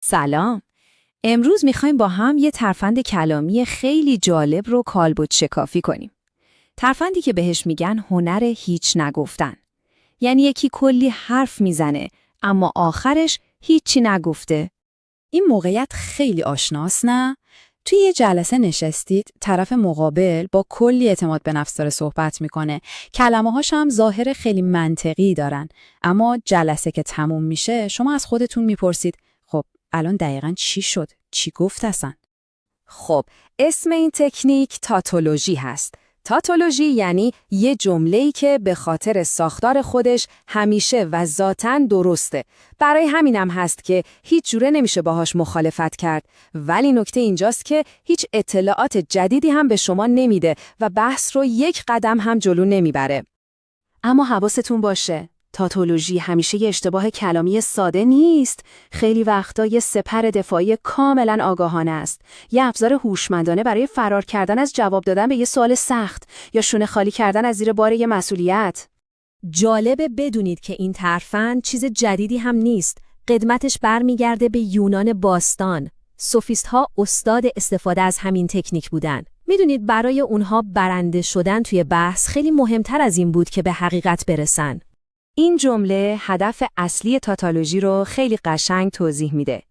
سلام. امروز میخوایم با هم یه ترفند کلامی خیلی جالب رو کالبد شکافی کنیم. ترفندی که بهش میگن هنر هیچ نگفتن. یعنی یکی کلی حرف میزنه اما آخرش هیچی نگفته. این موقعیت خیلی آشناست نه؟ توی یه جلسه نشستید، طرف مقابل با کلی اعتماد به نفس داره صحبت میکنه. کلمه‌هاش هم ظاهر خیلی منطقی دارن. اما جلسه که تموم میشه، شما از خودتون میپرسید خب الان دقیقاً چی شد؟ چی گفت اصلا؟ خب، اسم این تکنیک تاتولوژی هست. تاتولوژی یعنی یه جمله‌ای که به خاطر ساختار خودش همیشه و ذاتاً درسته. برای همینم هست که هیچ جوره نمیشه باهاش مخالفت کرد. ولی نکته اینجاست که هیچ اطلاعات جدیدی هم به شما نمیده و بحث رو یک قدم هم جلو نمیبره. اما حواستون باشه، تاتولوژی همیشه یه اشتباه کلامی ساده نیست. خیلی وقتا یه سپر دفاعی کاملا آگاهانه است. یه ابزار هوشمندانه برای فرار کردن از جواب دادن به یه سوال سخت یا شونه خالی کردن از زیر بار یه مسئولیت. جالبه بدونید که این ترفند چیز جدیدی هم نیست. قدمتش برمیگرده به یونان باستان. سوفیست‌ها استاد استفاده از همین تکنیک بودن. میدونید برای اونها برنده شدن توی بحث خیلی مهمتر از این بود که به حقیقت برسن. این جمله هدف اصلی تاتولوژی رو خیلی قشنگ توضیح میده.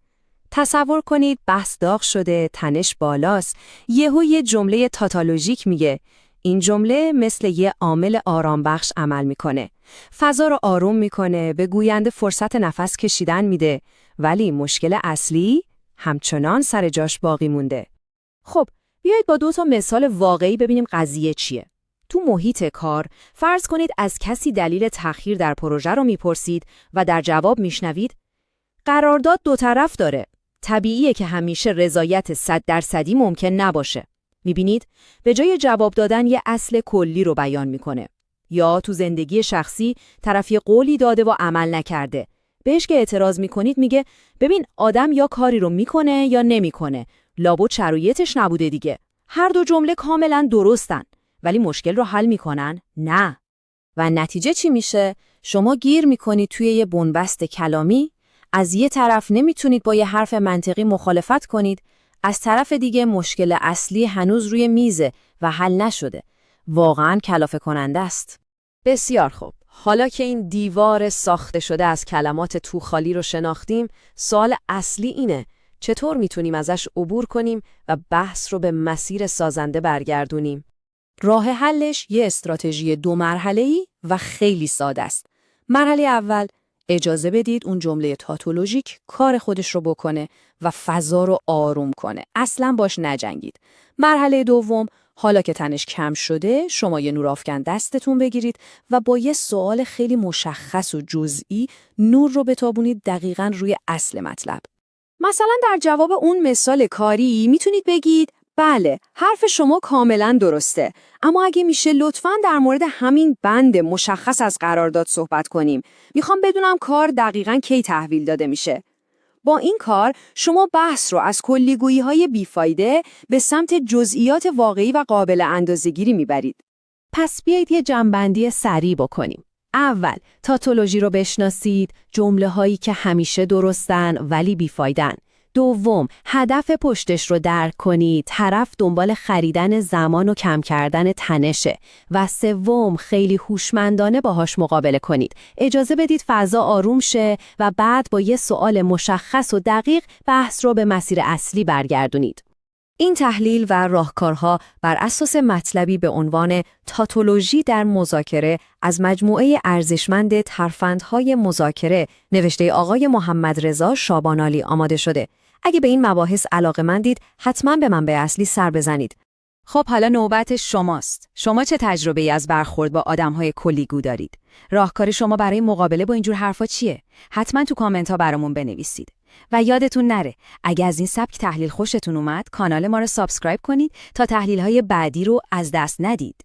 تصور کنید بحث داغ شده، تنش بالاست، یهو یه جمله تاتولوژیک میگه. این جمله مثل یه عامل آرام بخش عمل میکنه. فضا رو آروم میکنه، به گوینده فرصت نفس کشیدن میده، ولی مشکل اصلی همچنان سر جاش باقی مونده. خب، بیایید با 2 مثال واقعی ببینیم قضیه چیه. تو محیط کار، فرض کنید از کسی دلیل تأخیر در پروژه رو میپرسید و در جواب میشنوید قرارداد 2 طرف داره. طبیعیه که همیشه رضایت 100% ممکن نباشه. میبینید؟ به جای جواب دادن یه اصل کلی رو بیان میکنه. یا تو زندگی شخصی طرف یه قولی داده و عمل نکرده. بهش که اعتراض میکنید میگه ببین آدم یا کاری رو میکنه یا نمیکنه. لابد شرایطش نبوده دیگه. هر 2 جمله کاملا درستن. ولی مشکل رو حل میکنن؟ نه. و نتیجه چی میشه؟ شما گیر میکنید توی یه بنبست کلامی. از یه طرف نمیتونید با یه حرف منطقی مخالفت کنید. از طرف دیگه مشکل اصلی هنوز روی میزه و حل نشده. واقعاً کلافه کننده است. بسیار خوب. حالا که این دیوار ساخته شده از کلمات توخالی رو شناختیم، سوال اصلی اینه: چطور میتونیم ازش عبور کنیم و بحث رو به مسیر سازنده برگردونیم؟ راه حلش یه استراتژی 2 مرحله‌ای و خیلی ساده است. مرحله اول، اجازه بدید اون جمله تاتولوژیک کار خودش رو بکنه و فضا رو آروم کنه. اصلاً باش نجنگید. مرحله دوم، حالا که تنش کم شده، شما یه نورافکن دستتون بگیرید و با یه سوال خیلی مشخص و جزئی نور رو بتابونید دقیقاً روی اصل مطلب. مثلا در جواب اون مثال کاری میتونید بگید بله، حرف شما کاملا درسته، اما اگه میشه لطفاً در مورد همین بند مشخص از قرارداد صحبت کنیم. میخوام بدونم کار دقیقاً کی تحویل داده میشه. با این کار شما بحث رو از کلیگویی‌های بیفایده به سمت جزئیات واقعی و قابل اندازه‌گیری میبرید. پس بیایید یه جمع‌بندی سریع بکنیم. اول، تاتولوژی رو بشناسید، جمله‌هایی که همیشه درستن ولی بیفایدن. دوم، هدف پشتش رو درک کنید، طرف دنبال خریدن زمان و کم کردن تنشه. و سوم، خیلی هوشمندانه باهاش مقابله کنید. اجازه بدید فضا آروم شه و بعد با یه سوال مشخص و دقیق بحث رو به مسیر اصلی برگردونید. این تحلیل و راهکارها بر اساس مطلبی به عنوان تاتولوژی در مذاکره از مجموعه ارزشمند ترفندهای مذاکره نوشته آقای محمدرضا شابانالی آماده شده. اگه به این مباحث علاقه‌مندید حتما به منبع اصلی سر بزنید. خب حالا نوبت شماست. شما چه تجربه‌ای از برخورد با آدم‌های کلیگو دارید؟ راهکار شما برای مقابله با اینجور حرفا چیه؟ حتما تو کامنت‌ها برامون بنویسید. و یادتون نره، اگه از این سبک تحلیل خوشتون اومد، کانال ما رو سابسکرایب کنید تا تحلیل‌های بعدی رو از دست ندید.